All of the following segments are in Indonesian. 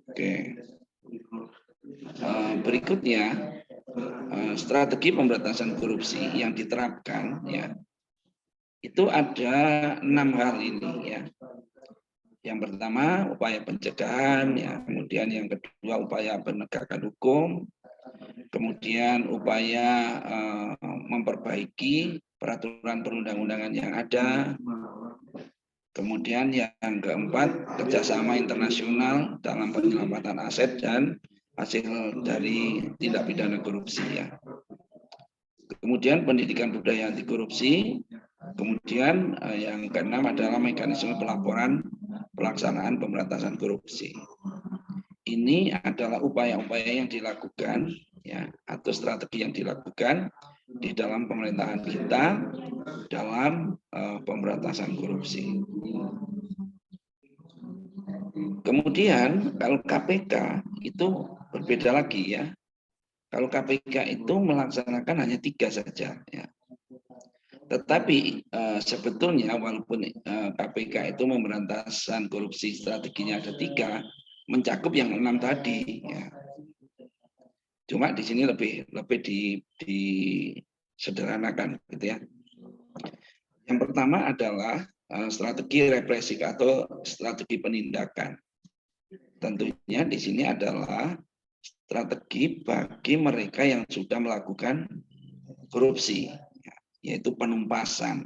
Oke. Berikutnya strategi pemberantasan korupsi yang diterapkan ya itu ada 6 hal ini ya. Yang pertama upaya pencegahan ya, kemudian yang kedua upaya penegakan hukum, kemudian upaya memperbaiki peraturan perundang-undangan yang ada, kemudian yang keempat kerjasama internasional dalam penyelamatan aset dan hasil dari tindak pidana korupsi ya. Kemudian pendidikan budaya anti korupsi, kemudian yang keenam adalah mekanisme pelaporan pelaksanaan pemberantasan korupsi. Ini adalah upaya-upaya yang dilakukan ya atau strategi yang dilakukan di dalam pemerintahan kita dalam pemberantasan korupsi. Kemudian kalau KPK itu berbeda lagi ya. Kalau KPK itu melaksanakan hanya 3 saja ya. Tetapi sebetulnya walaupun KPK itu pemberantasan korupsi strateginya ada 3, mencakup yang 6 tadi. Ya. Cuma di sini lebih disederhanakan, gitu ya. Yang pertama adalah strategi represif atau strategi penindakan. Tentunya di sini adalah strategi bagi mereka yang sudah melakukan korupsi, yaitu penumpasan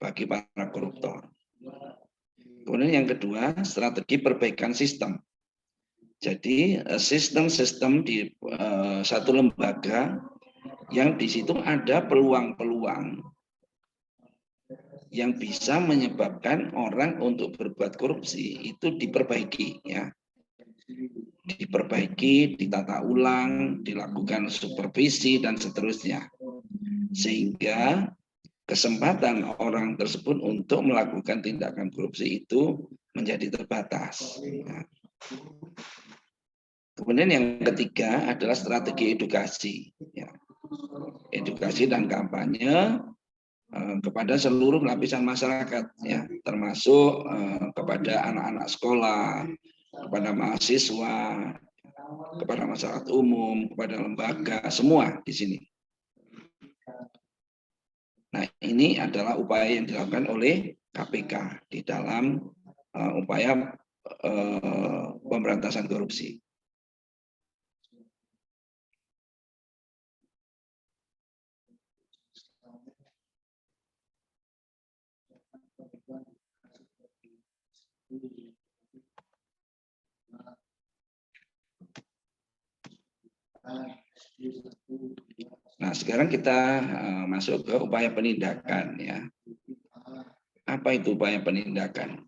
bagi para koruptor. Kemudian yang kedua, strategi perbaikan sistem. Jadi sistem-sistem di satu lembaga yang di situ ada peluang-peluang yang bisa menyebabkan orang untuk berbuat korupsi itu diperbaiki ya. Diperbaiki, ditata ulang, dilakukan supervisi dan seterusnya. Sehingga kesempatan orang tersebut untuk melakukan tindakan korupsi itu menjadi terbatas. Ya. Kemudian yang ketiga adalah strategi edukasi. Ya. Edukasi dan kampanye kepada seluruh lapisan masyarakat, ya, termasuk kepada anak-anak sekolah, kepada mahasiswa, kepada masyarakat umum, kepada lembaga, semua di sini. Nah, ini adalah upaya yang dilakukan oleh KPK di dalam upaya pemberantasan korupsi. Nah, sekarang kita masuk ke upaya penindakan ya. Apa itu upaya penindakan?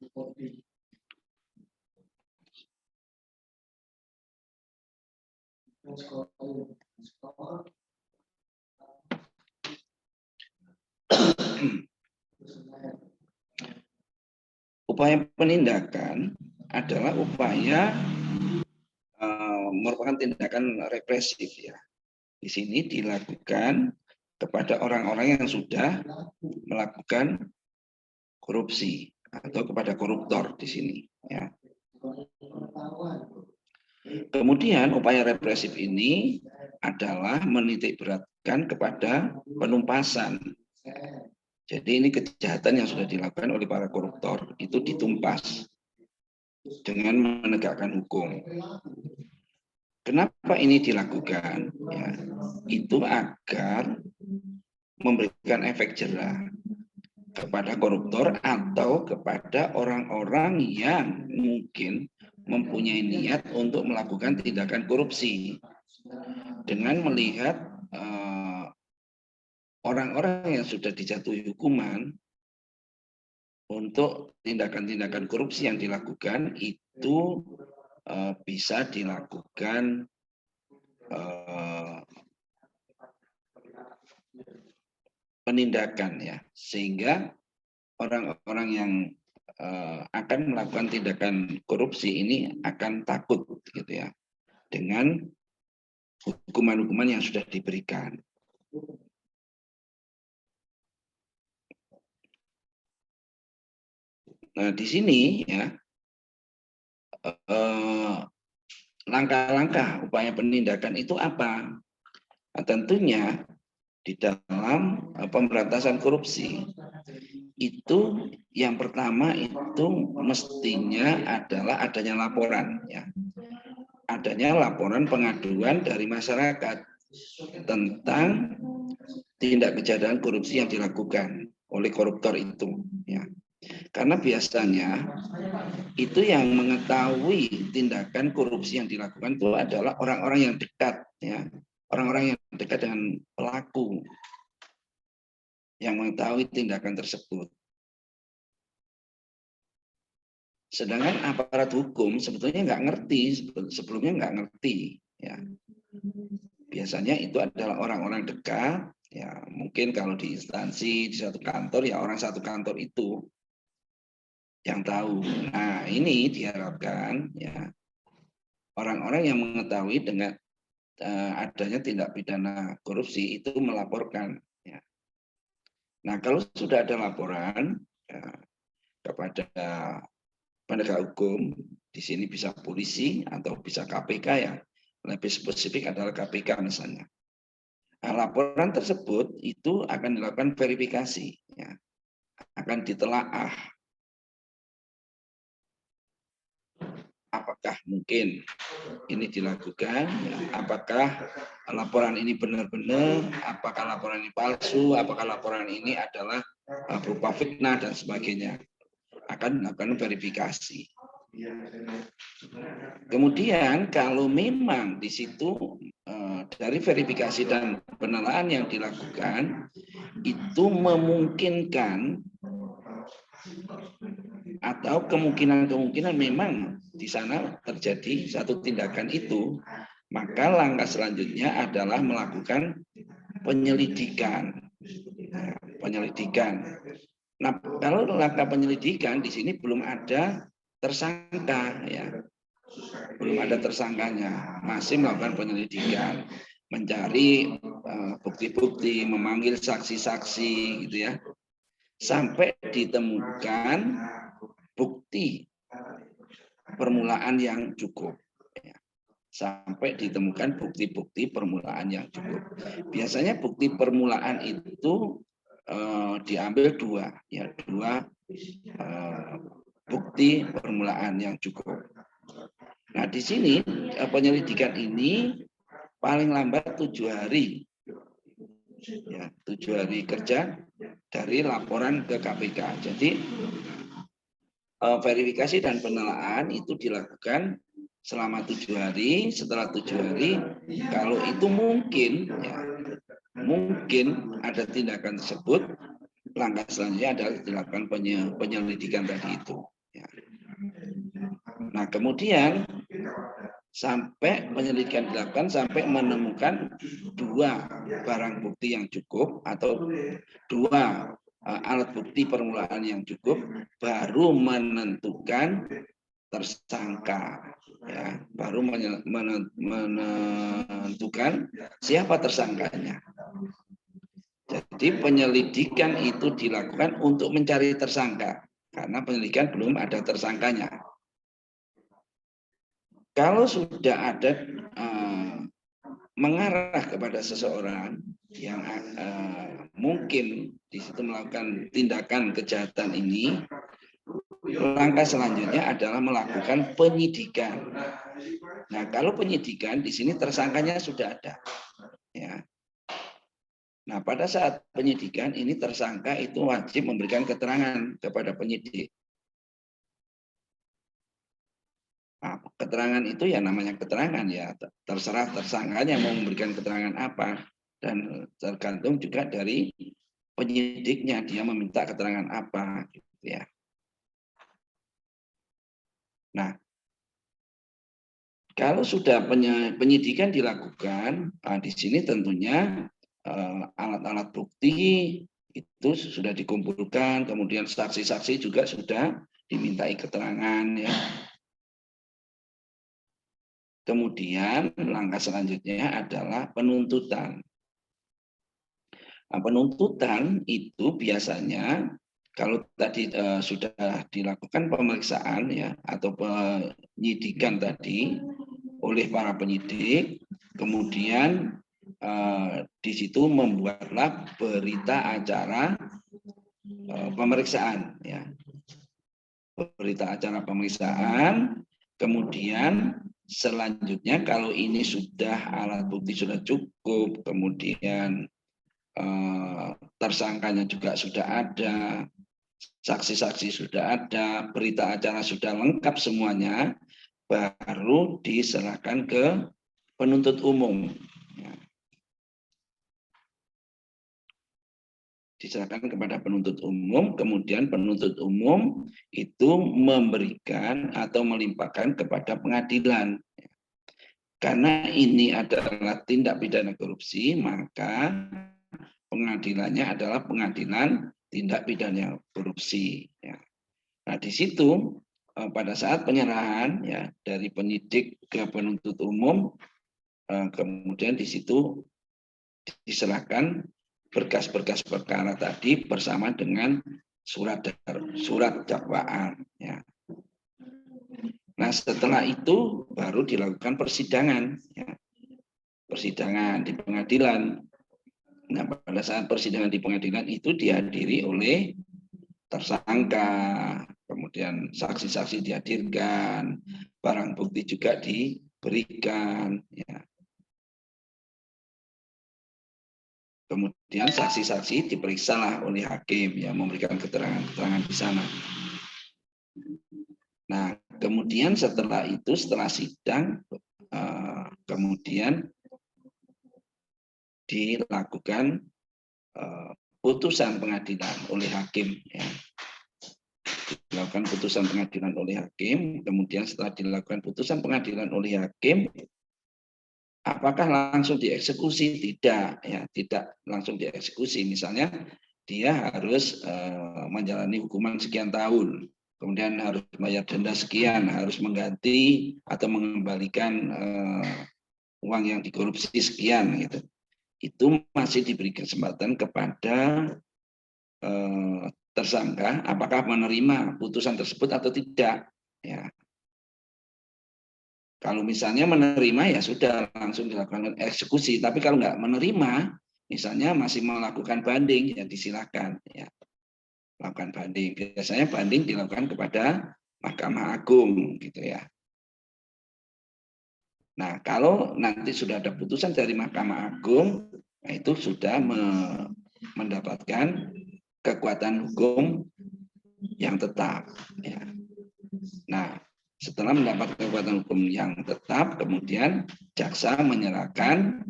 Upaya penindakan adalah upaya merupakan tindakan represif ya. Di sini dilakukan kepada orang-orang yang sudah melakukan korupsi atau kepada koruptor di sini ya. Kemudian upaya represif ini adalah menitik beratkan kepada penumpasan. Jadi ini kejahatan yang sudah dilakukan oleh para koruptor itu ditumpas dengan menegakkan hukum. Kenapa ini dilakukan? Ya, itu agar memberikan efek jerah kepada koruptor atau kepada orang-orang yang mungkin mempunyai niat untuk melakukan tindakan korupsi dengan melihat orang-orang yang sudah dijatuhi hukuman untuk tindakan-tindakan korupsi yang dilakukan itu bisa dilakukan penindakan ya, sehingga orang-orang yang akan melakukan tindakan korupsi ini akan takut gitu ya dengan hukuman-hukuman yang sudah diberikan. Nah, di sini ya langkah-langkah upaya penindakan itu apa? Nah, tentunya di dalam pemberantasan korupsi itu yang pertama itu mestinya adalah adanya laporan ya. Adanya laporan pengaduan dari masyarakat tentang tindak kejahatan korupsi yang dilakukan oleh koruptor itu ya. Karena biasanya itu yang mengetahui tindakan korupsi yang dilakukan itu adalah orang-orang yang dekat ya, orang-orang yang dekat dengan pelaku yang mengetahui tindakan tersebut. Sedangkan aparat hukum sebetulnya nggak ngerti, sebelumnya nggak ngerti ya. Biasanya itu adalah orang-orang dekat ya, mungkin kalau di instansi di satu kantor ya orang satu kantor itu yang tahu. Nah, ini diharapkan ya orang-orang yang mengetahui dengan adanya tindak pidana korupsi itu melaporkan. Ya. Nah, kalau sudah ada laporan ya, kepada penegak hukum, di sini bisa polisi atau bisa KPK ya, lebih spesifik adalah KPK misalnya. Nah, laporan tersebut itu akan dilakukan verifikasi, ya, akan ditelaah. Apakah mungkin ini dilakukan, ya, apakah laporan ini benar-benar, apakah laporan ini palsu, apakah laporan ini adalah berupa fitnah dan sebagainya. Akan dilakukan verifikasi. Kemudian kalau memang di situ dari verifikasi dan penelaahan yang dilakukan itu memungkinkan atau kemungkinan memang di sana terjadi satu tindakan itu, maka langkah selanjutnya adalah melakukan penyelidikan. Penyelidikan. Nah, kalau langkah penyelidikan di sini belum ada tersangka, ya, belum ada tersangkanya, masih melakukan penyelidikan, mencari bukti-bukti, memanggil saksi-saksi, gitu ya, sampai ditemukan bukti permulaan yang cukup. Ya. Sampai ditemukan bukti-bukti permulaan yang cukup. Biasanya bukti permulaan itu diambil dua bukti permulaan yang cukup. Nah, di sini penyelidikan ini paling lambat 7 hari, ya, 7 hari kerja dari laporan ke KPK. Jadi verifikasi dan penelaahan itu dilakukan selama 7 hari. Setelah 7 hari, kalau itu mungkin, ya, mungkin ada tindakan tersebut, langkah selanjutnya adalah dilakukan penyelidikan tadi itu. Ya. Nah, kemudian sampai penyelidikan dilakukan sampai menemukan dua barang bukti yang cukup atau dua alat bukti permulaan yang cukup, baru menentukan tersangka. Ya, baru menentukan siapa tersangkanya. Jadi penyelidikan itu dilakukan untuk mencari tersangka, karena penyelidikan belum ada tersangkanya. Kalau sudah ada mengarah kepada seseorang yang mungkin di situ melakukan tindakan kejahatan ini, langkah selanjutnya adalah melakukan penyidikan. Nah, kalau penyidikan di sini tersangkanya sudah ada, ya. Nah, pada saat penyidikan ini tersangka itu wajib memberikan keterangan kepada penyidik. Nah, keterangan itu ya namanya keterangan, ya, terserah tersangkanya mau memberikan keterangan apa, dan tergantung juga dari penyidiknya dia meminta keterangan apa, gitu ya. Nah, kalau sudah penyidikan dilakukan, nah di sini tentunya alat-alat bukti itu sudah dikumpulkan, kemudian saksi-saksi juga sudah dimintai keterangan, ya. Kemudian langkah selanjutnya adalah penuntutan. Nah, penuntutan itu biasanya Kalau tadi sudah dilakukan pemeriksaan ya atau penyidikan tadi oleh para penyidik, kemudian di situ membuatlah berita acara pemeriksaan ya. Berita acara pemeriksaan, kemudian selanjutnya kalau ini sudah alat bukti sudah cukup, kemudian tersangkanya juga sudah ada, saksi-saksi sudah ada, berita acara sudah lengkap semuanya, baru diserahkan ke penuntut umum. Ya. Diserahkan kepada penuntut umum, kemudian penuntut umum itu memberikan atau melimpahkan kepada pengadilan. Karena ini adalah tindak pidana korupsi, maka pengadilannya adalah pengadilan tindak pidana korupsi. Ya. Nah, di situ pada saat penyerahan ya dari penyidik ke penuntut umum, kemudian di situ diserahkan berkas-berkas perkara tadi bersama dengan surat dakwaan. Ya. Nah, setelah itu baru dilakukan persidangan, ya. Persidangan di pengadilan. Nah, pada saat persidangan di pengadilan itu dihadiri oleh tersangka, kemudian saksi-saksi dihadirkan, barang bukti juga diberikan. Ya. Kemudian saksi-saksi diperiksalah oleh hakim yang memberikan keterangan-keterangan di sana. Nah, kemudian setelah itu, setelah sidang, kemudian dilakukan putusan pengadilan oleh hakim. Ya. Dilakukan putusan pengadilan oleh hakim, kemudian setelah dilakukan putusan pengadilan oleh hakim, apakah langsung dieksekusi? Tidak, ya, tidak langsung dieksekusi. Misalnya dia harus menjalani hukuman sekian tahun, kemudian harus bayar denda sekian, harus mengganti atau mengembalikan uang yang dikorupsi sekian, gitu. Itu masih diberi kesempatan kepada tersangka apakah menerima putusan tersebut atau tidak. Ya. Kalau misalnya menerima ya sudah langsung dilakukan eksekusi. Tapi kalau nggak menerima, misalnya masih melakukan banding, ya disilakan. Ya. Lakukan banding. Biasanya banding dilakukan kepada Mahkamah Agung, gitu ya. Nah, kalau nanti sudah ada putusan dari Mahkamah Agung, nah itu sudah mendapatkan kekuatan hukum yang tetap. Ya. Nah, setelah mendapat kekuatan hukum yang tetap, kemudian jaksa menyerahkan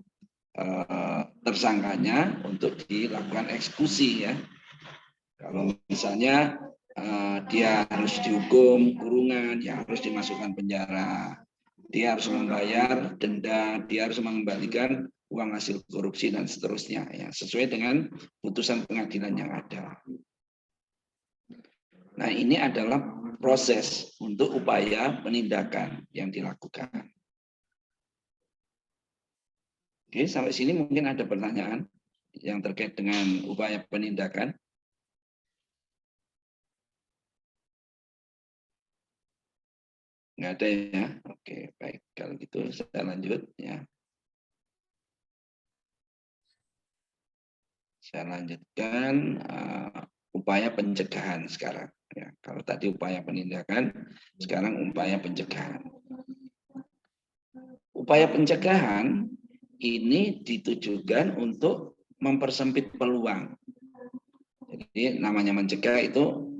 tersangkanya untuk dilakukan eksekusi ya. Kalau misalnya dia harus dihukum kurungan, ya harus dimasukkan penjara. Dia harus membayar denda, dia harus mengembalikan uang hasil korupsi dan seterusnya ya, sesuai dengan putusan pengadilan yang ada. Nah, ini adalah proses untuk upaya penindakan yang dilakukan. Oke, sampai sini mungkin ada pertanyaan yang terkait dengan upaya penindakan. Nggak ada ya? Oke, baik. Kalau gitu saya lanjut ya. Saya lanjutkan upaya pencegahan sekarang. Ya, kalau tadi upaya penindakan, sekarang upaya pencegahan. Upaya pencegahan ini ditujukan untuk mempersempit peluang. Jadi namanya mencegah itu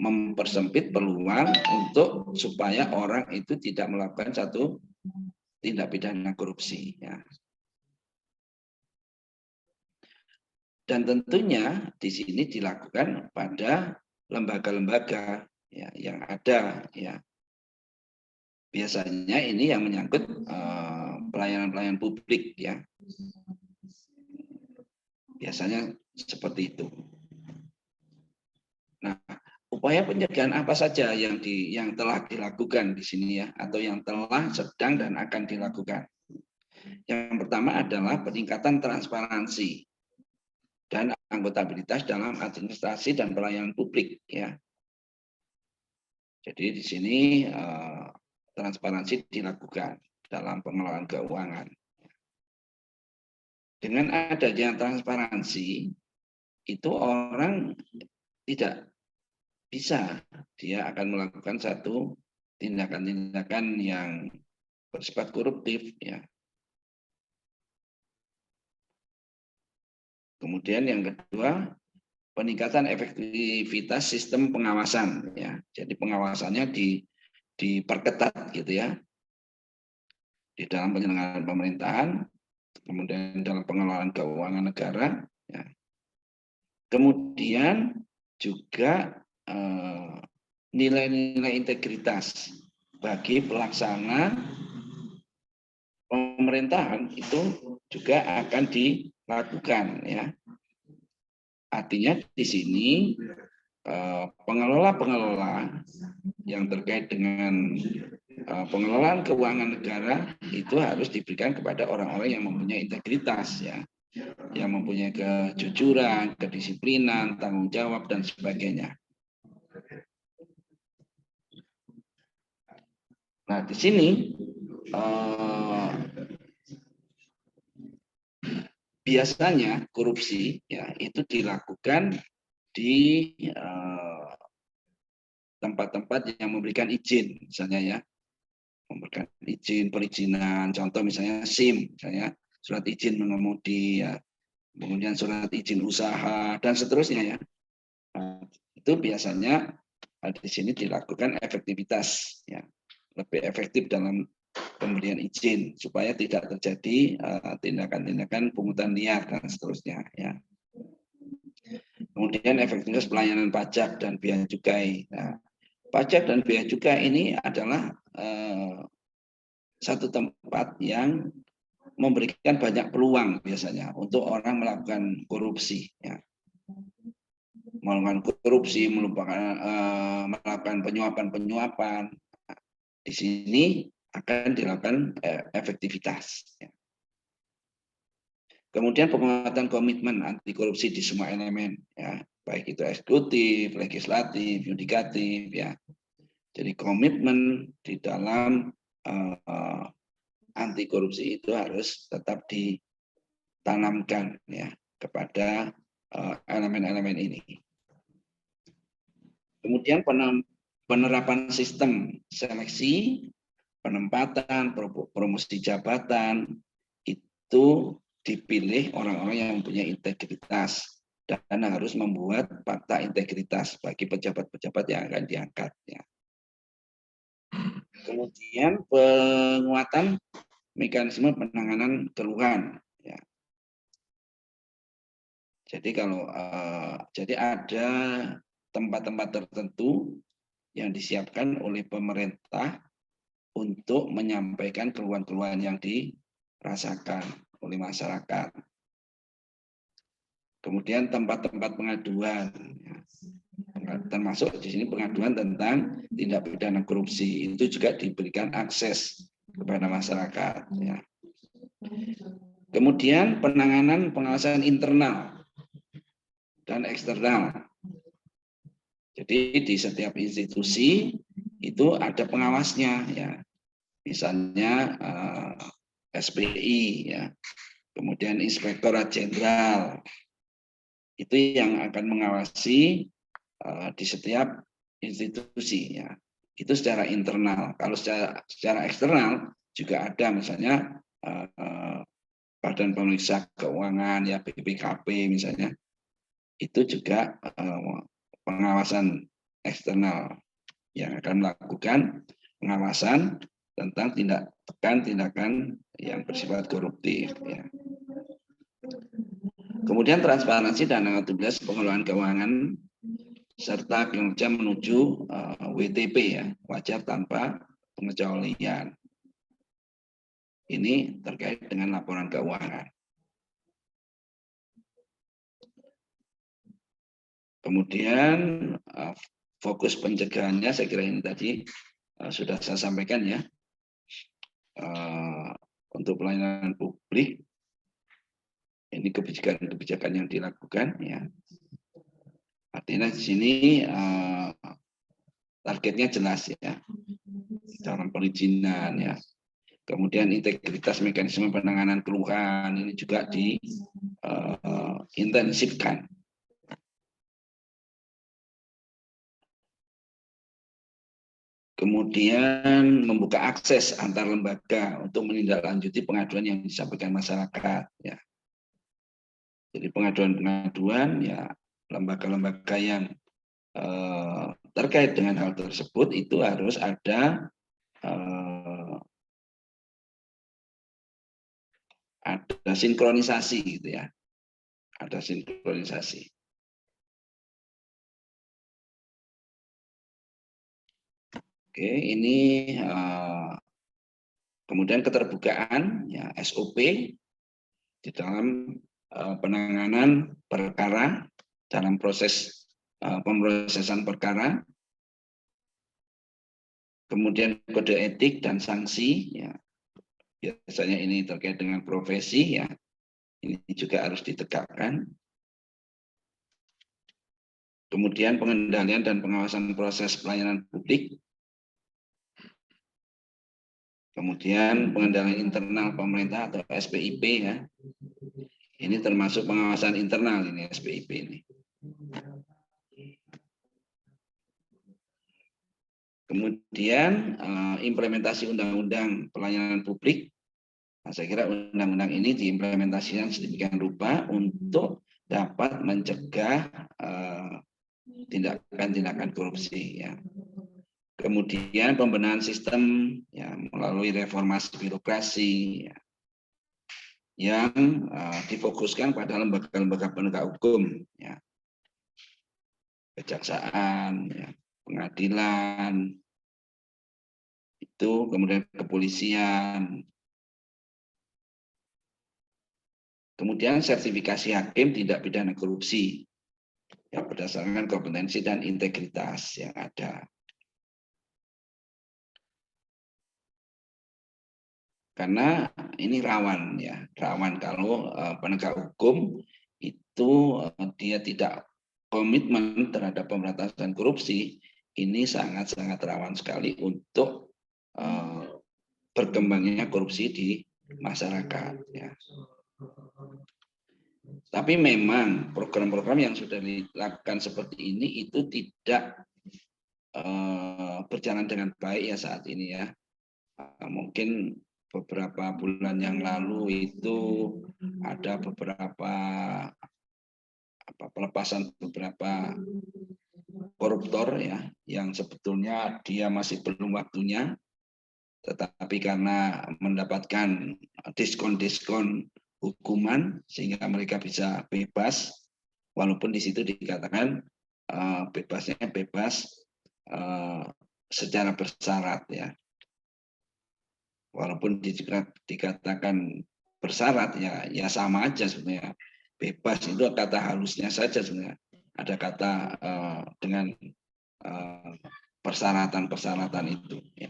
mempersempit peluang untuk supaya orang itu tidak melakukan satu tindak pidana korupsi. Ya. Dan tentunya di sini dilakukan pada lembaga-lembaga ya, yang ada. Ya. Biasanya ini yang menyangkut pelayanan-pelayanan publik ya. Biasanya seperti itu. Nah, upaya pencegahan apa saja yang telah dilakukan di sini ya, atau yang telah, sedang dan akan dilakukan. Yang pertama adalah peningkatan transparansi dan akuntabilitas dalam administrasi dan pelayanan publik, ya. Jadi di sini transparansi dilakukan dalam pengelolaan keuangan. Dengan adanya transparansi, itu orang tidak bisa, dia akan melakukan satu tindakan-tindakan yang bersifat koruptif, ya. Kemudian yang kedua, peningkatan efektivitas sistem pengawasan, ya. Jadi pengawasannya diperketat gitu ya. Di dalam penyelenggaraan pemerintahan, kemudian dalam pengelolaan keuangan negara, ya. Kemudian juga nilai-nilai integritas bagi pelaksana pemerintahan itu juga akan dilakukan, ya. Artinya di sini pengelola-pengelola yang terkait dengan pengelolaan keuangan negara itu harus diberikan kepada orang-orang yang mempunyai integritas, ya, yang mempunyai kejujuran, kedisiplinan, tanggung jawab dan sebagainya. Nah, di sini biasanya korupsi, ya, itu dilakukan di tempat-tempat yang memberikan izin, misalnya, ya, memberikan izin perizinan, contoh misalnya SIM, misalnya surat izin mengemudi, ya, kemudian surat izin usaha dan seterusnya, ya. Nah, itu biasanya di sini dilakukan efektivitas, ya, lebih efektif dalam pemberian izin supaya tidak terjadi tindakan-tindakan pungutan liar dan seterusnya, ya. Kemudian efektivitas pelayanan pajak dan bea cukai. Nah, pajak dan bea cukai ini adalah satu tempat yang memberikan banyak peluang biasanya untuk orang melakukan korupsi, ya. Melakukan korupsi, melakukan penyuapan-penyuapan. Di sini akan dilakukan efektivitas, ya. Kemudian penguatan komitmen anti korupsi di semua elemen, ya, baik itu eksekutif, legislatif, yudikatif, ya. Jadi komitmen di dalam anti korupsi itu harus tetap ditanamkan, ya, kepada elemen-elemen ini. Kemudian penerapan sistem seleksi, penempatan, promosi jabatan itu dipilih orang-orang yang mempunyai integritas dan harus membuat fakta integritas bagi pejabat-pejabat yang akan diangkat, ya. Kemudian penguatan mekanisme penanganan keluhan, ya. Jadi kalau jadi ada tempat-tempat tertentu yang disiapkan oleh pemerintah untuk menyampaikan keluhan-keluhan yang dirasakan oleh masyarakat. Kemudian tempat-tempat pengaduan, ya, termasuk di sini pengaduan tentang tindak pidana korupsi itu juga diberikan akses kepada masyarakat, ya. Kemudian penanganan pengawasan internal dan eksternal. Jadi di setiap institusi itu ada pengawasnya, ya. Misalnya SPI, ya. Kemudian Inspektorat Jenderal. Itu yang akan mengawasi di setiap institusi, ya. Itu secara internal. Kalau secara eksternal juga ada, misalnya Badan Pemeriksa Keuangan, ya, BPKP misalnya. Itu juga pengawasan eksternal yang akan melakukan pengawasan tentang tindakan yang bersifat koruptif, ya. Kemudian transparansi dan akuntabilitas pengelolaan keuangan serta kinerja menuju WTP, ya, wajar tanpa pengecualian. Ini terkait dengan laporan keuangan. Kemudian fokus pencegahannya saya kira ini tadi sudah saya sampaikan, ya. Untuk pelayanan publik Ini kebijakan-kebijakan yang dilakukan, ya. Artinya di sini targetnya jelas, ya, dalam perizinan, ya. Kemudian integritas mekanisme penanganan keluhan ini juga diintensifkan. Kemudian membuka akses antar lembaga untuk menindaklanjuti pengaduan yang disampaikan masyarakat, ya. Jadi pengaduan-pengaduan, ya, lembaga-lembaga yang terkait dengan hal tersebut itu harus ada sinkronisasi, gitu ya, ada sinkronisasi. Oke, ini kemudian keterbukaan, ya, SOP di dalam penanganan perkara dalam proses pemrosesan perkara, kemudian kode etik dan sanksi, ya, biasanya ini terkait dengan profesi, ya, ini juga harus ditegakkan. Kemudian pengendalian dan pengawasan proses pelayanan publik. Kemudian pengendalian internal pemerintah atau SPIP, ya. Ini termasuk pengawasan internal ini SPIP ini. Kemudian implementasi undang-undang pelayanan publik. Nah, saya kira undang-undang ini diimplementasikan sedemikian rupa untuk dapat mencegah tindakan-tindakan korupsi, ya. Kemudian pembenahan sistem, ya, melalui reformasi birokrasi, ya, yang difokuskan pada lembaga-lembaga penegak hukum, ya, kejaksaan, ya, pengadilan, itu kemudian kepolisian. Kemudian sertifikasi hakim tindak pidana korupsi, ya, berdasarkan kompetensi dan integritas yang ada. Karena ini rawan, ya, rawan kalau penegak hukum itu dia tidak komitmen terhadap pemberantasan korupsi, ini sangat-sangat rawan sekali untuk berkembangnya korupsi di masyarakat, ya. Tapi memang program-program yang sudah dilakukan seperti ini itu tidak berjalan dengan baik, ya, saat ini, ya. Mungkin beberapa bulan yang lalu itu ada beberapa pelepasan beberapa koruptor, ya, yang sebetulnya dia masih belum waktunya, tetapi karena mendapatkan diskon-diskon hukuman sehingga mereka bisa bebas, walaupun di situ dikatakan bebasnya bebas secara bersyarat, ya. Walaupun dikatakan bersyarat, ya sama aja sebenarnya. Bebas itu kata halusnya saja sebenarnya. Ada kata dengan persyaratan-persyaratan itu, ya.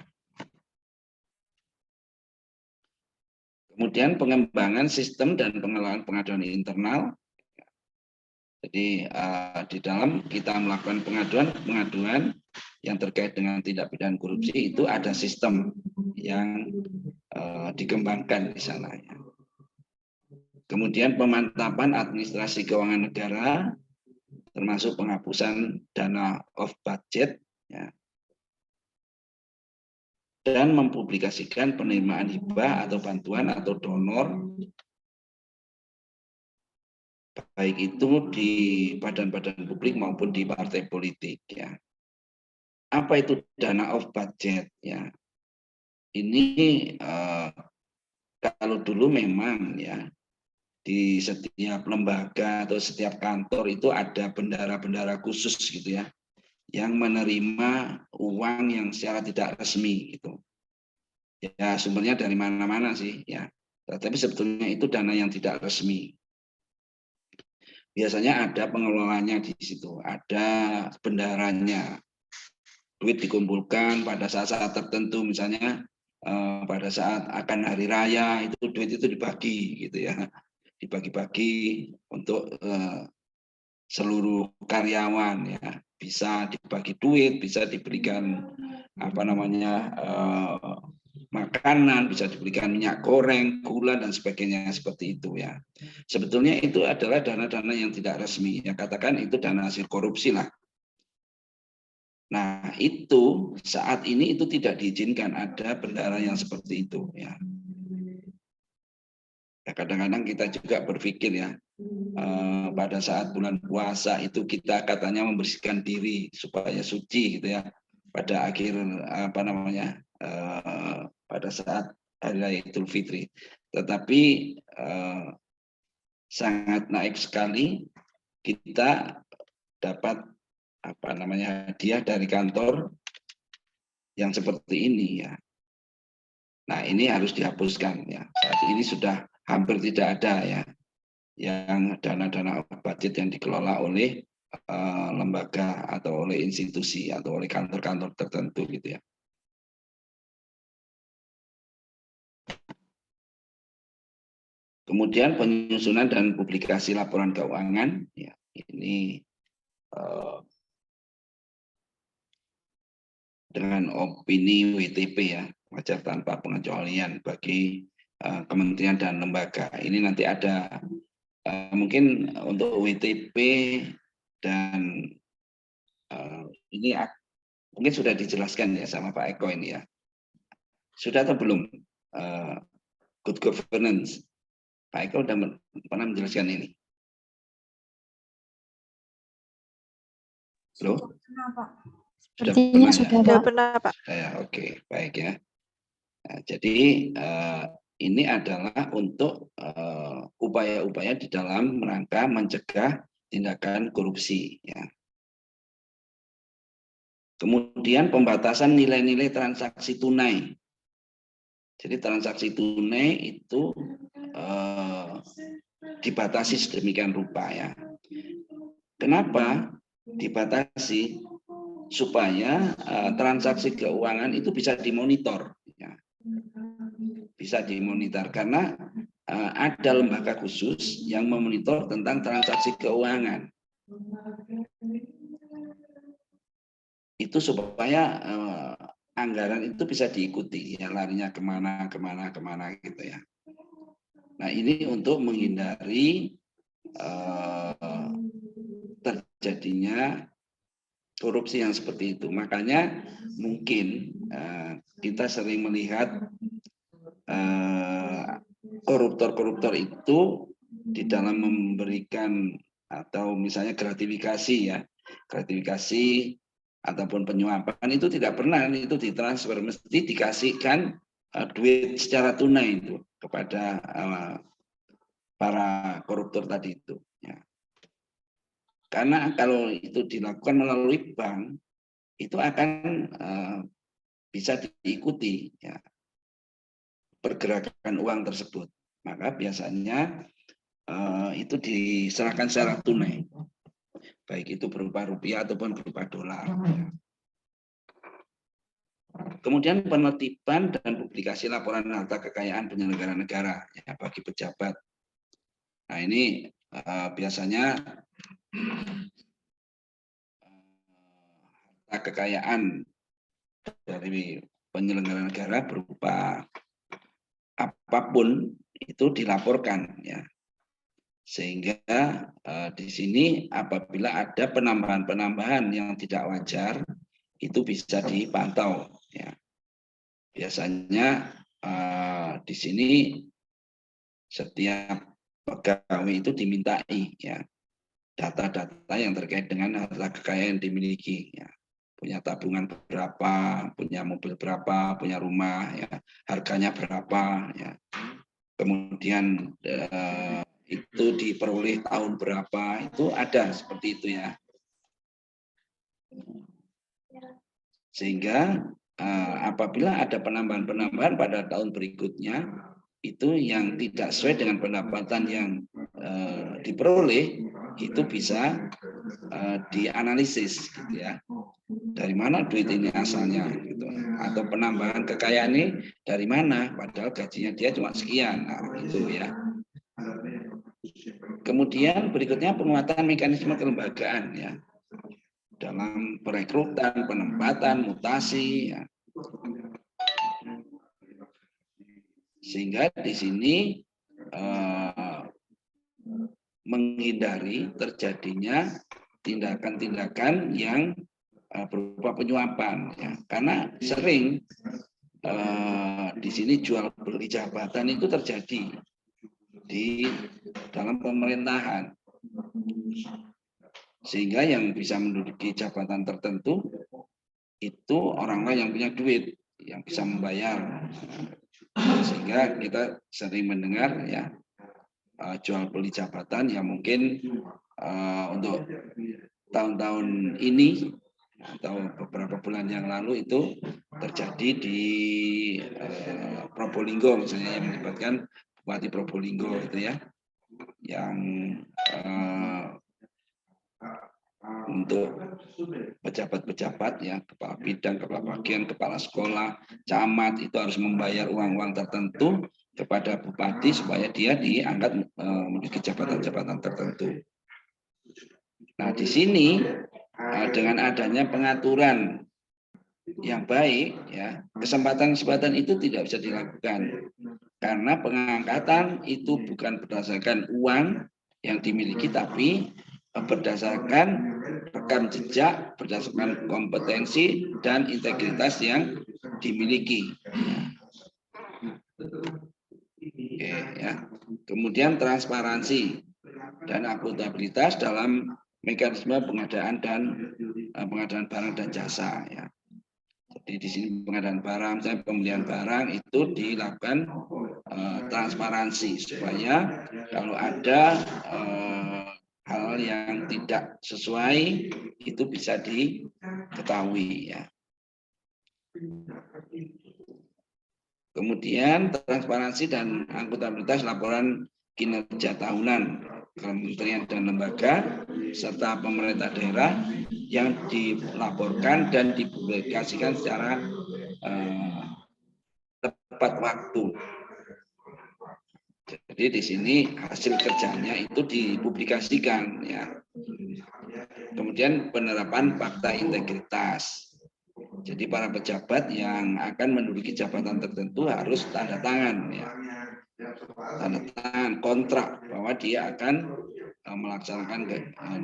Kemudian pengembangan sistem dan pengelolaan pengaduan internal. Jadi di dalam kita melakukan pengaduan yang terkait dengan tindak pidana korupsi itu ada sistem yang dikembangkan di sana, ya. Kemudian pemantapan administrasi keuangan negara, termasuk penghapusan dana off budget, ya, dan mempublikasikan penerimaan hibah atau bantuan atau donor, baik itu di badan-badan publik maupun di partai politik, ya. Apa itu dana off budget, ya? Ini kalau dulu memang, ya, di setiap lembaga atau setiap kantor itu ada bendara-bendara khusus, gitu ya, yang menerima uang yang secara tidak resmi, gitu. Ya, sumbernya dari mana-mana sih, ya. Tapi sebetulnya itu dana yang tidak resmi. Biasanya ada pengelolanya di situ, ada bendaranya. Duit dikumpulkan pada saat-saat tertentu, misalnya pada saat akan hari raya itu duit itu dibagi, gitu ya. dibagi-bagi untuk seluruh karyawan, ya, bisa dibagi duit, bisa diberikan makanan, bisa diberikan minyak goreng, gula dan sebagainya seperti itu, ya. Sebetulnya itu adalah dana-dana yang tidak resmi, ya, katakan itu dana hasil korupsi lah. Nah, itu saat ini itu tidak diizinkan ada bendahara yang seperti itu, ya. Ya, kadang-kadang kita juga berpikir, ya, pada saat bulan puasa itu kita katanya membersihkan diri supaya suci, gitu, ya. Pada akhir pada saat hari raya Idul Fitri, tetapi sangat naif sekali kita dapat hadiah dari kantor yang seperti ini, ya. Nah, ini harus dihapuskan, ya. Saat ini sudah hampir tidak ada, ya, yang dana-dana budget yang dikelola oleh lembaga atau oleh institusi atau oleh kantor-kantor tertentu, gitu, ya. Kemudian penyusunan dan publikasi laporan keuangan, ya, ini dengan opini WTP, ya, wajar tanpa pengecualian bagi kementerian dan lembaga. Ini nanti ada mungkin untuk WTP dan ini mungkin sudah dijelaskan, ya, sama Pak Eko ini, ya. Sudah atau belum good governance? Pak Eko sudah pernah menjelaskan ini? Halo? Sepertinya sudah pernah, Pak. Ya, oke, baik, ya. Nah, jadi ini adalah untuk upaya-upaya di dalam rangka mencegah tindakan korupsi, ya. Kemudian pembatasan nilai-nilai transaksi tunai. Jadi transaksi tunai itu dibatasi sedemikian rupa, ya. Kenapa dibatasi? Supaya transaksi keuangan itu bisa dimonitor, ya. Bisa dimonitor karena ada lembaga khusus yang memonitor tentang transaksi keuangan. Itu supaya anggaran itu bisa diikuti, ya, larinya kemana gitu, ya. Nah, ini untuk menghindari terjadinya korupsi yang seperti itu. Makanya mungkin kita sering melihat koruptor-koruptor itu di dalam memberikan atau misalnya gratifikasi, ya, gratifikasi ataupun penyuapan itu tidak pernah itu ditransfer, mesti dikasihkan duit secara tunai itu kepada para koruptor tadi itu, ya. Karena kalau itu dilakukan melalui bank itu akan bisa diikuti, ya, pergerakan uang tersebut. Maka biasanya itu diserahkan secara tunai, baik itu berupa rupiah ataupun berupa dolar. Kemudian penertiban dan publikasi laporan harta kekayaan penyelenggara negara, ya, bagi pejabat. Nah, ini biasanya harta kekayaan dari penyelenggara negara berupa apapun itu dilaporkan, ya. Sehingga di sini apabila ada penambahan-penambahan yang tidak wajar itu bisa dipantau, ya. Biasanya di sini setiap pegawai itu dimintai, ya, data-data yang terkait dengan harta kekayaan yang dimiliki, ya. Punya tabungan berapa, punya mobil berapa, punya rumah, ya, harganya berapa, ya. Kemudian itu diperoleh tahun berapa, itu ada seperti itu, ya. Sehingga apabila ada penambahan-penambahan pada tahun berikutnya itu yang tidak sesuai dengan pendapatan yang diperoleh itu bisa dianalisis, gitu, ya. Dari mana duit ini asalnya, gitu. Atau penambahan kekayaan ini dari mana, padahal gajinya dia cuma sekian, nah, itu, ya. Kemudian berikutnya penguatan mekanisme kelembagaan ya dalam perekrutan, penempatan, mutasi ya. Sehingga di sini menghindari terjadinya tindakan-tindakan yang berupa penyuapan ya. Karena sering di sini jual beli jabatan itu terjadi di dalam pemerintahan, sehingga yang bisa menduduki jabatan tertentu itu orang-orang yang punya duit, yang bisa membayar, sehingga kita sering mendengar ya jual beli jabatan yang mungkin untuk tahun-tahun ini atau beberapa bulan yang lalu itu terjadi di Probolinggo misalnya, yang melibatkan Bupati Probolinggo itu ya, yang untuk pejabat-pejabat ya, kepala bidang, kepala bagian, kepala sekolah, camat itu harus membayar uang-uang tertentu kepada bupati supaya dia diangkat menduduki jabatan-jabatan tertentu. Nah, di sini dengan adanya pengaturan yang baik ya, kesempatan-kesempatan itu tidak bisa dilakukan karena pengangkatan itu bukan berdasarkan uang yang dimiliki, tapi berdasarkan rekam jejak, berdasarkan kompetensi dan integritas yang dimiliki. Oke, ya. Kemudian transparansi dan akuntabilitas dalam mekanisme pengadaan barang dan jasa ya. Jadi di sini pengadaan barang, misalnya pembelian barang itu dilakukan transparansi supaya kalau ada hal yang tidak sesuai itu bisa diketahui ya. Kemudian transparansi dan akuntabilitas laporan kinerja tahunan kementerian dan lembaga serta pemerintah daerah yang dilaporkan dan dipublikasikan secara tepat waktu. Jadi di sini hasil kerjanya itu dipublikasikan ya. Kemudian penerapan fakta integritas. Jadi para pejabat yang akan menduduki jabatan tertentu harus tanda tangan ya. Tanda tangan kontrak bahwa dia akan melaksanakan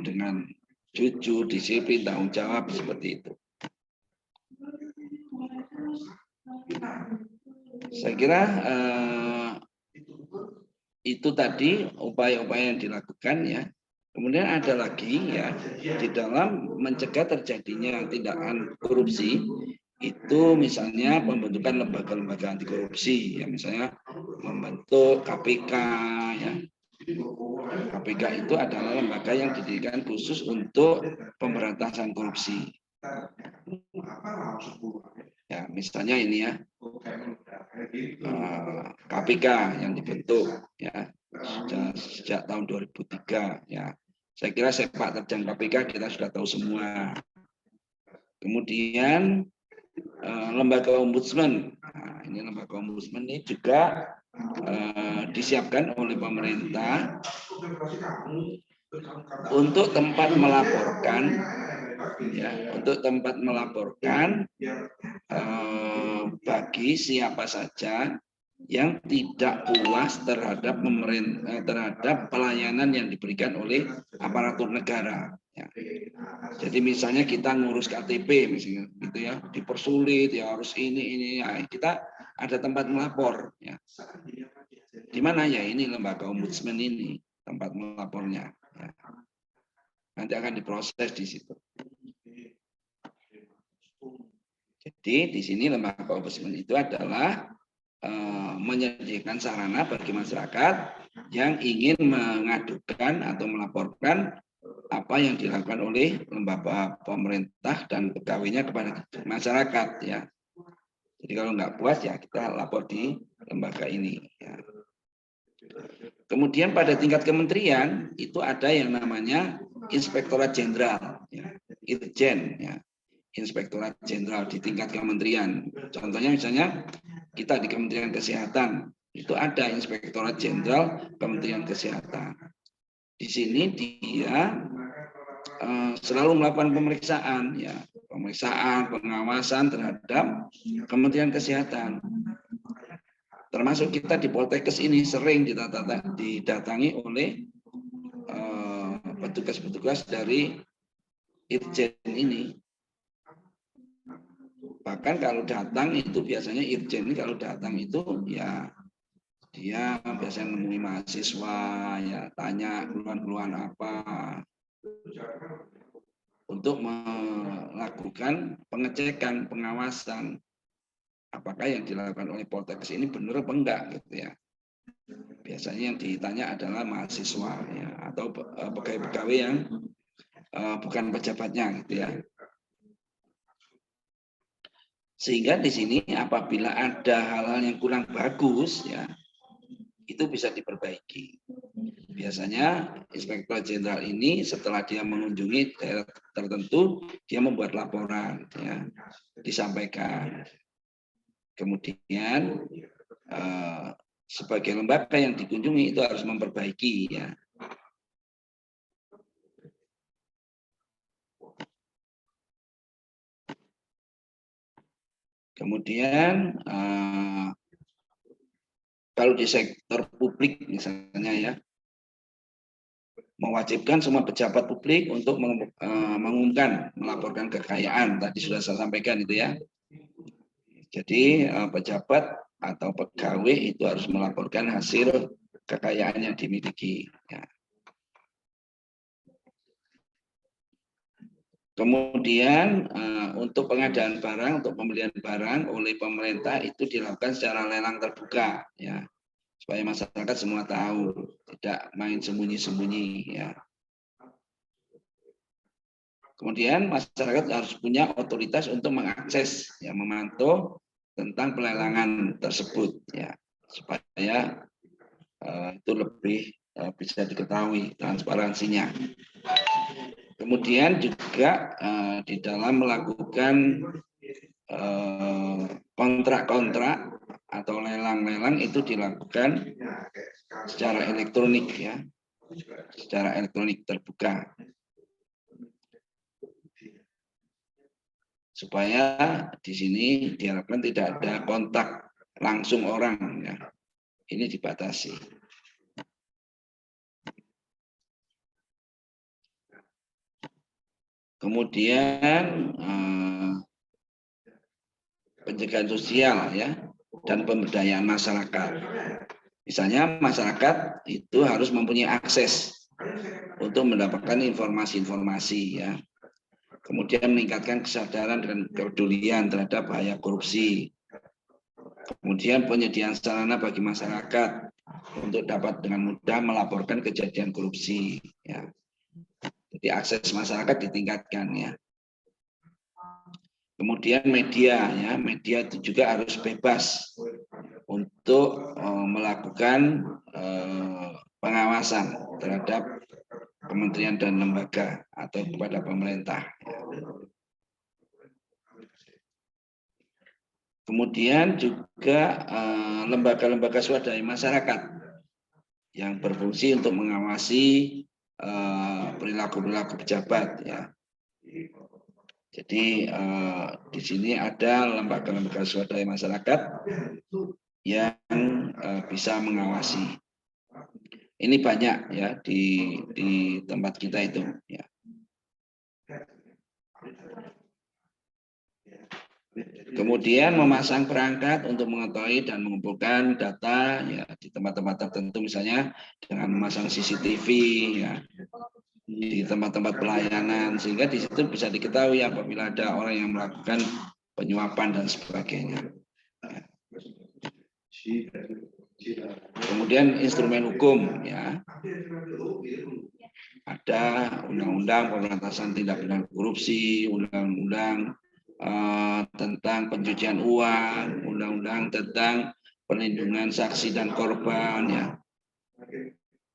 dengan jujur, disiplin, tanggung jawab seperti itu. Saya kira itu tadi upaya-upaya yang dilakukan ya. Kemudian ada lagi ya, di dalam mencegah terjadinya tindakan korupsi itu misalnya pembentukan lembaga-lembaga anti korupsi ya, misalnya membentuk KPK ya. KPK itu adalah lembaga yang didirikan khusus untuk pemberantasan korupsi. Ya, misalnya ini ya, KPK yang dibentuk ya sejak tahun 2003 ya. Saya kira sepak terjang KPK kita sudah tahu semua. Kemudian lembaga ombudsman. Nah, ini lembaga ombudsman ini juga disiapkan oleh pemerintah untuk tempat melaporkan ya, untuk tempat melaporkan bagi siapa saja yang tidak puas terhadap terhadap pelayanan yang diberikan oleh aparatur negara. Ya. Jadi misalnya kita ngurus KTP misalnya, gitu ya, dipersulit ya harus ini ya, kita ada tempat melapor. Ya. Di mana ya ini lembaga ombudsman ini tempat melapornya. Ya. Nanti akan diproses di situ. Jadi di sini lembaga ombudsman itu adalah menyediakan sarana bagi masyarakat yang ingin mengadukan atau melaporkan apa yang dilakukan oleh lembaga pemerintah dan pegawainya kepada masyarakat ya. Jadi kalau nggak puas ya kita lapor di lembaga ini. Ya. Kemudian pada tingkat kementerian itu ada yang namanya Inspektorat Jenderal, ya, Irjen, ya. Inspektorat Jenderal di tingkat kementerian. Contohnya misalnya kita di Kementerian Kesehatan itu ada Inspektorat Jenderal Kementerian Kesehatan. di sini dia selalu melakukan pemeriksaan, ya, pengawasan terhadap Kementerian Kesehatan. Termasuk kita di Poltekkes ini sering didatangi oleh petugas-petugas dari Irjen ini. Bahkan kalau datang itu biasanya Irjen ini kalau datang itu ya dia biasanya menemui mahasiswa, ya tanya keluhan-keluhan apa, untuk melakukan pengecekan, pengawasan apakah yang dilakukan oleh Poltekkes ini benar apa enggak gitu ya. Biasanya yang ditanya adalah mahasiswa, ya, atau pegawai-pegawai yang bukan pejabatnya gitu ya. Sehingga di sini apabila ada hal-hal yang kurang bagus, ya itu bisa diperbaiki. Biasanya Inspektur Jenderal ini setelah dia mengunjungi daerah tertentu, dia membuat laporan, ya, disampaikan. Kemudian sebagai lembaga yang dikunjungi itu harus memperbaiki, ya. Kemudian kalau di sektor publik misalnya, ya, mewajibkan semua pejabat publik untuk mengumumkan, melaporkan kekayaan. Tadi sudah saya sampaikan itu, ya. Jadi pejabat atau pegawai itu harus melaporkan hasil kekayaan yang dimiliki, ya. Kemudian untuk pengadaan barang, untuk pembelian barang oleh pemerintah itu dilakukan secara lelang terbuka, ya, supaya masyarakat semua tahu, tidak main sembunyi-sembunyi, ya. Kemudian masyarakat harus punya otoritas untuk mengakses, ya, memantau tentang pelelangan tersebut, ya, supaya itu lebih bisa diketahui transparansinya. Kemudian juga di dalam melakukan kontrak-kontrak atau lelang-lelang itu dilakukan secara elektronik, ya, secara elektronik terbuka, supaya di sini diharapkan tidak ada kontak langsung orang, ya. Ini dibatasi. Kemudian pencegahan sosial, ya, dan pemberdayaan masyarakat. Misalnya masyarakat itu harus mempunyai akses untuk mendapatkan informasi-informasi, ya. Kemudian meningkatkan kesadaran dan kepedulian terhadap bahaya korupsi. Kemudian penyediaan sarana bagi masyarakat untuk dapat dengan mudah melaporkan kejadian korupsi, ya. Jadi akses masyarakat ditingkatkan, ya. Kemudian media, ya, media itu juga harus bebas untuk melakukan pengawasan terhadap kementerian dan lembaga atau kepada pemerintah. Kemudian juga lembaga-lembaga swadaya masyarakat yang berfungsi untuk mengawasi perilaku-perilaku pejabat, ya. Jadi di sini ada lembaga-lembaga swadaya masyarakat yang bisa mengawasi. Ini banyak, ya, di tempat kita itu, ya. Kemudian memasang perangkat untuk mengetahui dan mengumpulkan data, ya, di tempat-tempat tertentu, misalnya dengan memasang CCTV, ya, di tempat-tempat pelayanan, sehingga di situ bisa diketahui apabila ada orang yang melakukan penyuapan dan sebagainya. Kemudian instrumen hukum, ya, ada undang-undang pemberantasan tindak pidana korupsi, undang-undang tentang pencucian uang, undang-undang tentang perlindungan saksi dan korban, ya,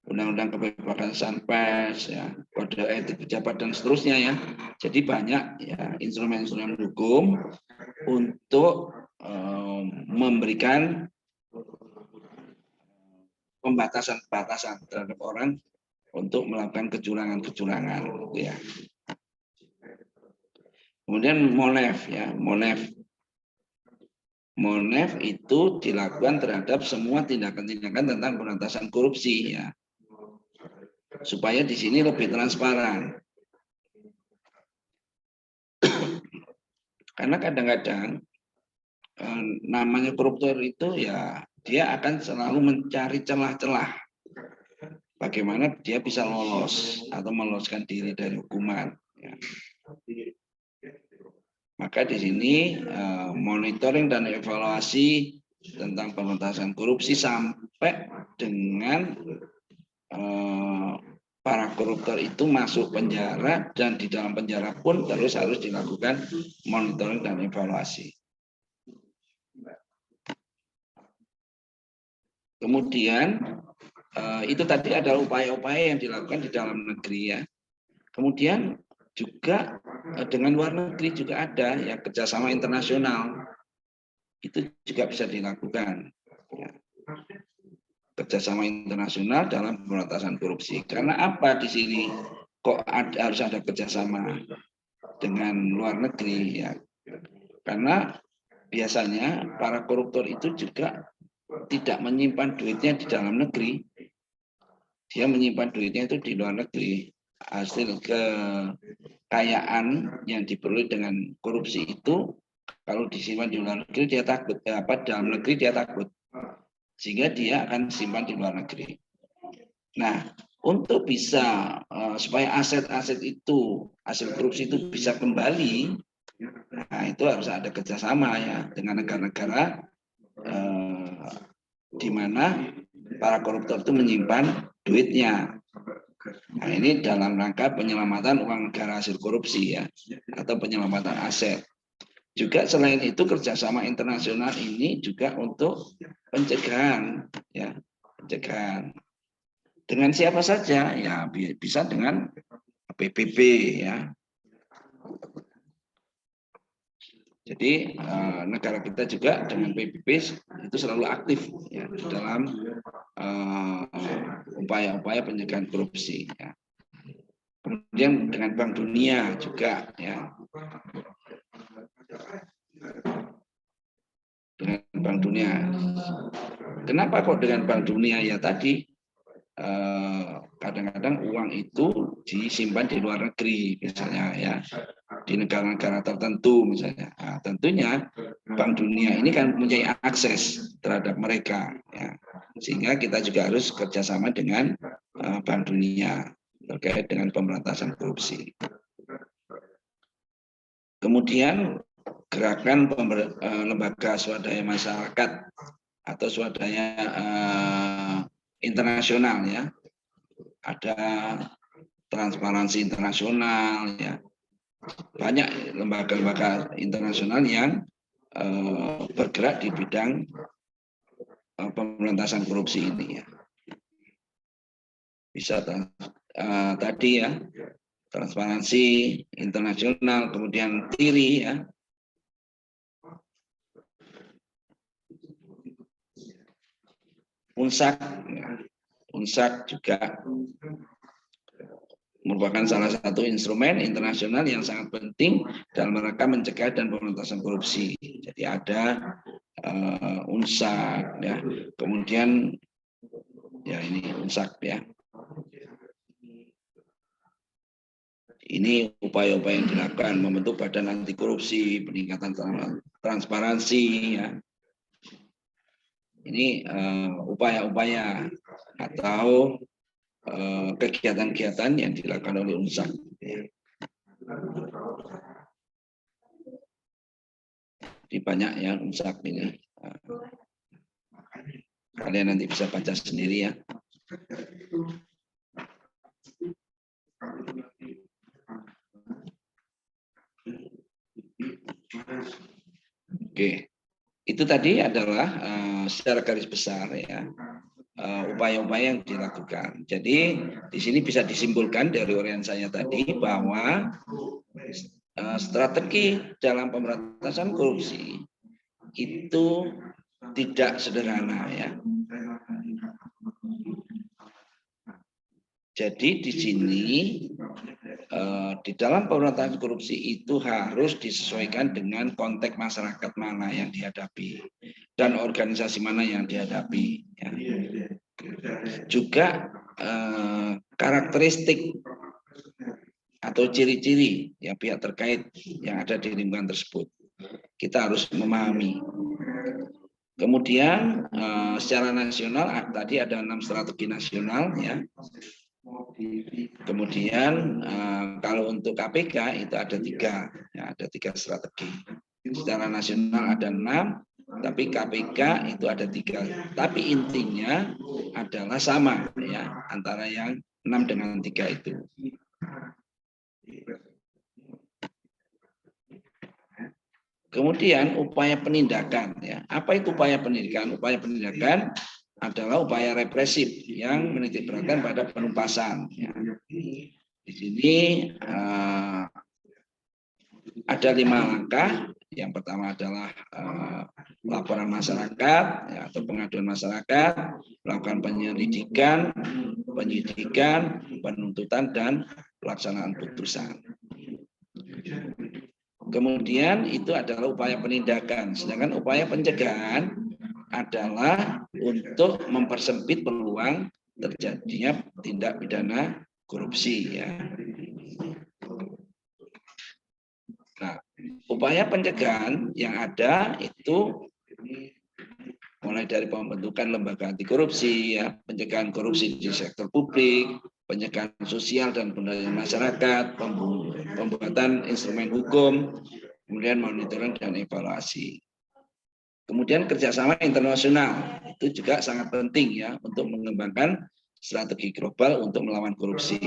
undang-undang kebebasan pers, ya, kode etik pejabat dan seterusnya, ya. Jadi banyak, ya, instrumen-instrumen hukum untuk memberikan pembatasan-pembatasan terhadap orang untuk melakukan kecurangan-kecurangan, gitu ya. Kemudian MONEF ya, MONEF itu dilakukan terhadap semua tindakan-tindakan tentang pemberantasan korupsi ya. Supaya di sini lebih transparan. Karena kadang-kadang namanya koruptor itu ya dia akan selalu mencari celah-celah bagaimana dia bisa lolos atau meloloskan diri dari hukuman. Ya. Maka di sini monitoring dan evaluasi tentang pemberantasan korupsi sampai dengan para koruptor itu masuk penjara dan di dalam penjara pun terus harus dilakukan monitoring dan evaluasi. Kemudian itu tadi adalah upaya-upaya yang dilakukan di dalam negeri ya. Kemudian juga dengan luar negeri juga ada ya kerjasama internasional itu juga bisa dilakukan. Ya. Kerjasama internasional dalam pemberantasan korupsi. Karena apa di sini kok harus ada kerjasama dengan luar negeri ya? Karena biasanya para koruptor itu juga tidak menyimpan duitnya di dalam negeri, dia menyimpan duitnya itu di luar negeri. Hasil kekayaan yang diperoleh dengan korupsi itu kalau disimpan di luar negeri dia takut, dalam negeri dia takut, sehingga dia akan simpan di luar negeri. Nah, untuk bisa supaya aset-aset itu, hasil korupsi itu bisa kembali, nah itu harus ada kerjasama ya dengan negara-negara di mana para koruptor itu menyimpan duitnya. Nah, ini dalam rangka penyelamatan uang negara hasil korupsi ya, atau penyelamatan aset. Juga selain itu kerjasama internasional ini juga untuk pencegahan, ya, pencegahan. Dengan siapa saja? Ya bisa dengan PBB ya. Jadi negara kita juga dengan PBB itu selalu aktif ya di dalam upaya-upaya pencegahan korupsi. Ya. Kemudian dengan Bank Dunia juga ya. Dengan Bank Dunia. Kenapa kok dengan Bank Dunia ya tadi? Kadang-kadang uang itu disimpan di luar negeri misalnya ya, di negara-negara tertentu misalnya. Nah, tentunya Bank Dunia ini kan mempunyai akses terhadap mereka ya, sehingga kita juga harus kerjasama dengan Bank Dunia terkait dengan pemberantasan korupsi. Kemudian gerakan lembaga swadaya masyarakat atau swadaya internasional ya, ada transparansi internasional ya, banyak lembaga-lembaga internasional yang bergerak di bidang pemberantasan korupsi ini ya. Bisa tadi ya, transparansi internasional, kemudian TIRI ya. UNSAC, ya. UNSAC juga merupakan salah satu instrumen internasional yang sangat penting dalam rangka mencegah dan pemberantasan korupsi. Jadi ada UNSAC, ya. Kemudian ya ini UNSAC ya. Ini upaya-upaya yang dilakukan membentuk badan anti korupsi, peningkatan transparansi ya. Ini upaya-upaya atau kegiatan-kegiatan yang dilakukan oleh UNSAC. Jadi banyak ya UNSAC ini. Kalian nanti bisa baca sendiri ya. Oke. Itu tadi adalah secara garis besar ya upaya-upaya yang dilakukan. Jadi di sini bisa disimpulkan dari uraian saya tadi bahwa strategi dalam pemberantasan korupsi itu tidak sederhana ya. Jadi di sini di dalam pemberantasan korupsi itu harus disesuaikan dengan konteks masyarakat mana yang dihadapi dan organisasi mana yang dihadapi. Ya. Juga karakteristik atau ciri-ciri ya pihak terkait yang ada di lingkungan tersebut. Kita harus memahami. Kemudian secara nasional tadi ada 6 strategi nasional ya. Kemudian kalau untuk KPK itu ada 3, ya, ada 3 strategi. Secara nasional ada 6, tapi KPK itu ada 3. Tapi intinya adalah sama ya antara yang 6 dengan 3 itu. Kemudian upaya penindakan ya. Apa itu upaya penindakan? Upaya penindakan adalah upaya represif yang menitikberatkan pada penumpasan. Ya. Di sini ada 5 langkah. Yang pertama adalah laporan masyarakat ya, atau pengaduan masyarakat, melakukan penyelidikan, penyidikan, penuntutan dan pelaksanaan putusan. Kemudian itu adalah upaya penindakan, sedangkan upaya pencegahan adalah untuk mempersempit peluang terjadinya tindak pidana korupsi ya. Nah, upaya pencegahan yang ada itu mulai dari pembentukan lembaga anti korupsi ya, pencegahan korupsi di sektor publik, pencegahan sosial dan pemberdayaan masyarakat, pembuatan instrumen hukum, kemudian monitoring dan evaluasi. Kemudian kerjasama internasional itu juga sangat penting ya untuk mengembangkan strategi global untuk melawan korupsi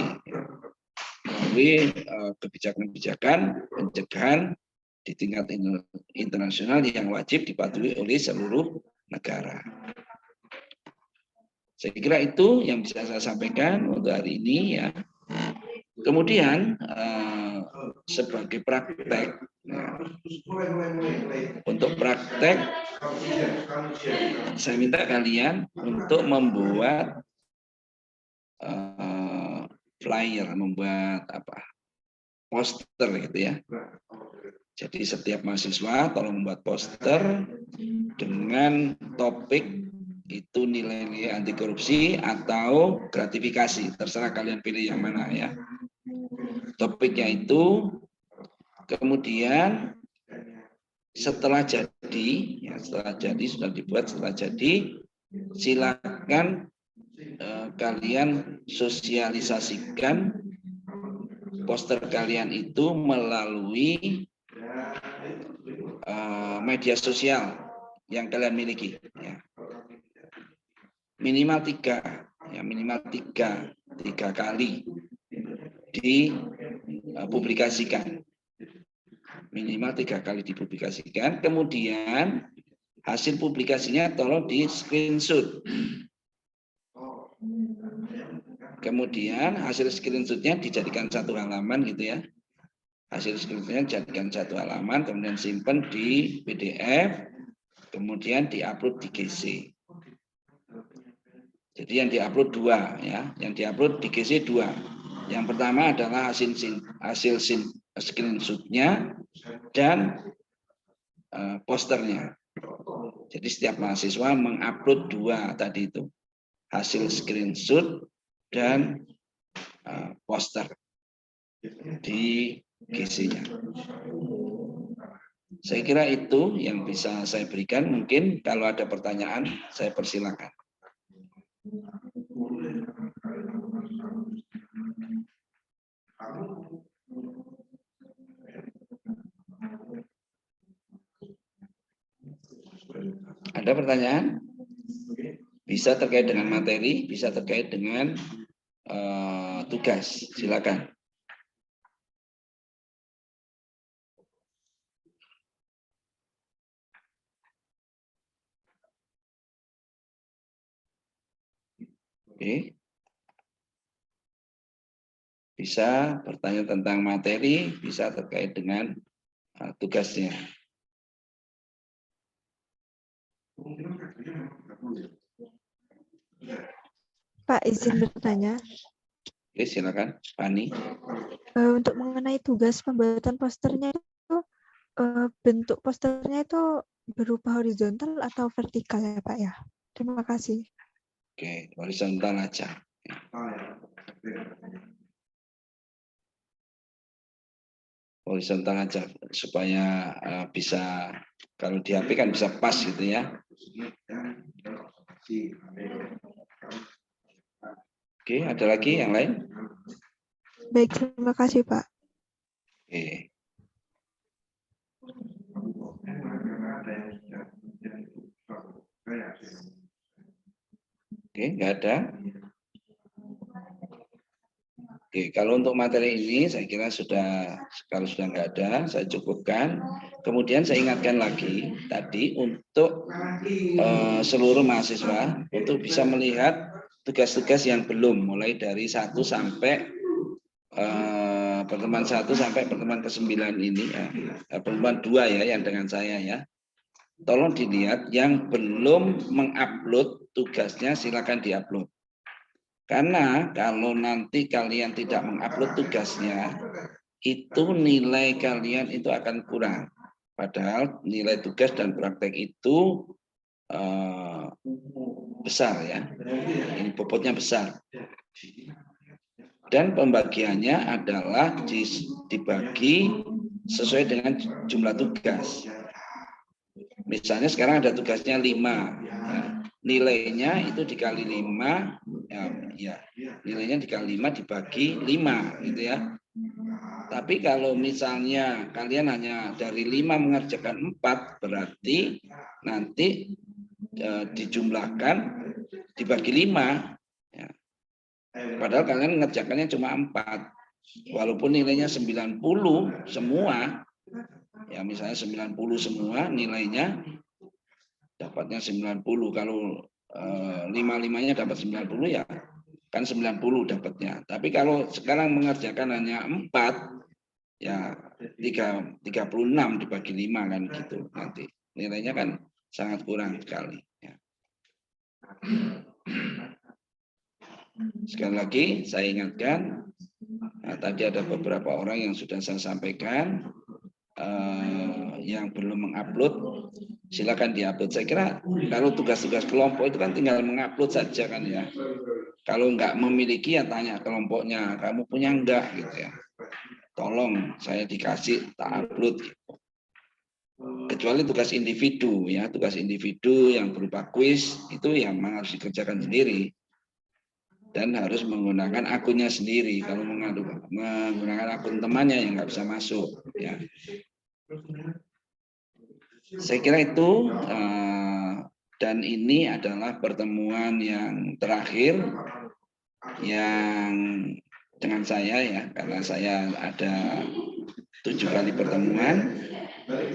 melalui kebijakan-kebijakan pencegahan di tingkat internasional yang wajib dipatuhi oleh seluruh negara. Saya kira itu yang bisa saya sampaikan untuk hari ini ya. Kemudian sebagai praktek, untuk praktek saya minta kalian untuk membuat flyer, membuat poster gitu ya. Jadi setiap mahasiswa tolong membuat poster dengan topik itu nilai-nilai anti korupsi atau gratifikasi, terserah kalian pilih yang mana ya. Topiknya itu, kemudian setelah jadi, ya setelah jadi sudah dibuat, setelah jadi silakan kalian sosialisasikan poster kalian itu melalui media sosial yang kalian miliki. Ya. Minimal 3, ya minimal 3 kali dipublikasikan. Minimal 3 kali dipublikasikan. Kemudian hasil publikasinya tolong di screenshot. Kemudian hasil screenshotnya dijadikan 1 halaman gitu ya. Hasil screenshotnya dijadikan 1 halaman, kemudian simpan di PDF, kemudian diupload di GC. Jadi yang diupload 2 ya, yang diupload di GC 2. Yang pertama adalah hasil screenshotnya dan posternya. Jadi setiap mahasiswa mengupload 2 tadi itu, hasil screenshot dan poster di GC-nya. Saya kira itu yang bisa saya berikan. Mungkin kalau ada pertanyaan, saya persilakan. Ada pertanyaan? Bisa terkait dengan materi, bisa terkait dengan tugas. Silakan. Oke. Bisa bertanya tentang materi, bisa terkait dengan tugasnya. Pak, izin bertanya. Oke, silakan, Fani. Untuk mengenai tugas pembuatan posternya itu, bentuk posternya itu berupa horizontal atau vertikal ya Pak ya? Terima kasih. Oke, horizontal aja. Horizontal aja supaya bisa, kalau di HP kan bisa pas gitu ya. Oke, ada lagi yang lain? Baik, terima kasih Pak. Oke. Oke, nggak ada. Oke, kalau untuk materi ini saya kira kalau sudah nggak ada, saya cukupkan. Kemudian saya ingatkan lagi tadi untuk seluruh mahasiswa untuk bisa melihat tugas-tugas yang belum, mulai dari 1 sampai pertemuan 1 sampai pertemuan ke-9 ini ya, pertemuan 2 ya yang dengan saya ya. Tolong dilihat yang belum mengupload tugasnya, silakan diupload. Karena kalau nanti kalian tidak mengupload tugasnya, itu nilai kalian itu akan kurang. Padahal nilai tugas dan praktek itu besar ya. Ini bobotnya besar. Dan pembagiannya adalah dibagi sesuai dengan jumlah tugas. Misalnya sekarang ada tugasnya 5. Ya. Nilainya itu dikali 5, ya, nilainya dikali 5 dibagi 5 gitu ya. Tapi kalau misalnya kalian hanya dari 5 mengerjakan 4, berarti nanti dijumlahkan dibagi 5 ya. Padahal kalian mengerjakannya cuma 4. Walaupun nilainya 90 semua, ya misalnya 90 semua nilainya, dapatnya 90. Kalau 5-5-nya dapat 90 ya kan 90 dapatnya. Tapi kalau sekarang mengerjakan hanya 4 ya 36 dibagi 5 kan gitu nanti. Nilainya kan sangat kurang sekali ya. Sekali lagi saya ingatkan, tadi ada beberapa orang yang sudah saya sampaikan yang belum mengupload, silakan diupload. Saya kira kalau tugas-tugas kelompok itu kan tinggal mengupload saja kan ya. Kalau nggak memiliki ya tanya kelompoknya, kamu punya enggak gitu ya. Tolong saya dikasih, tak upload gitu. Kecuali tugas individu ya, tugas individu yang berupa kuis itu yang harus dikerjakan sendiri. Dan harus menggunakan akunnya sendiri. Kalau menggunakan akun temannya yang nggak bisa masuk ya. Saya kira itu, dan ini adalah pertemuan yang terakhir yang dengan saya ya, karena saya ada 7 kali pertemuan.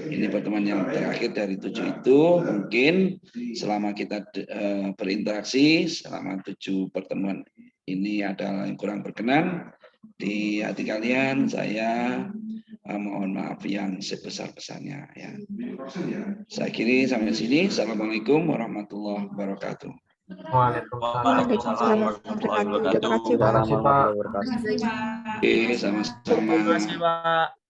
Ini pertemuan yang terakhir dari 7 itu. Mungkin selama kita berinteraksi selama 7 pertemuan ini adalah yang kurang berkenan di hati kalian, saya mohon maaf yang sebesar-besarnya ya. Saya kiri sampai sini. Assalamualaikum warahmatullahi wabarakatuh. Waalaikumsalam warahmatullahi wabarakatuh. Warahmatullahi wabarakatuh. Oke, sama-sama. Terima kasih, Pak.